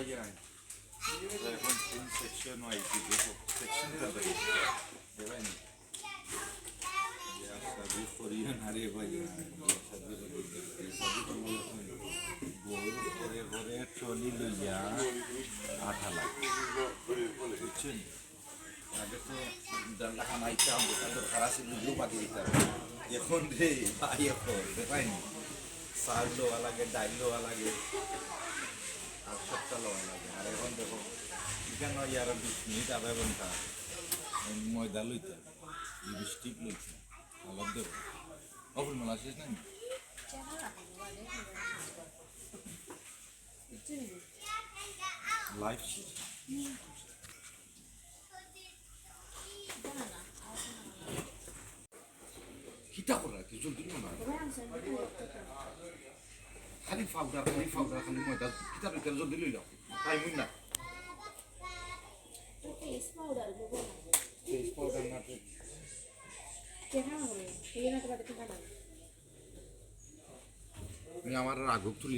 vayan. Con un section no hay tipo section তারপরে দেবেন ya sabí forían আরে ভাই sabí গোল করে করে ট্রলি লইয়া আঠালা বুঝছেন আগে তো ডান্ডা খামাইতাম যেটা দরকার আছে বুঝলো পাতি দিতাম এখন রে ভাই এখন দেখাইনি চাল লোয়া লাগে ডাইল লোয়া লাগে আর সবটা লোয়া লাগে আর এখন দেখো এখানে আর 20 মিনিট আধা ঘন্টা ময়দা লইতাম লিপস্টিক লইতাম আলাপ দেবো অফুল মালা শেষ নাই লাইফ শেষ কিতা করা কি জলদি না খালি পাউডার খালি ময়দা কিতা লইতাম জলদি লই যাও টাইম হই না ফেস পাউডার দেবো না ফেস পাউডার না তো কেনা হবে এই না তো বাড়িতে কাটা আমি আমার রাঘব তুলি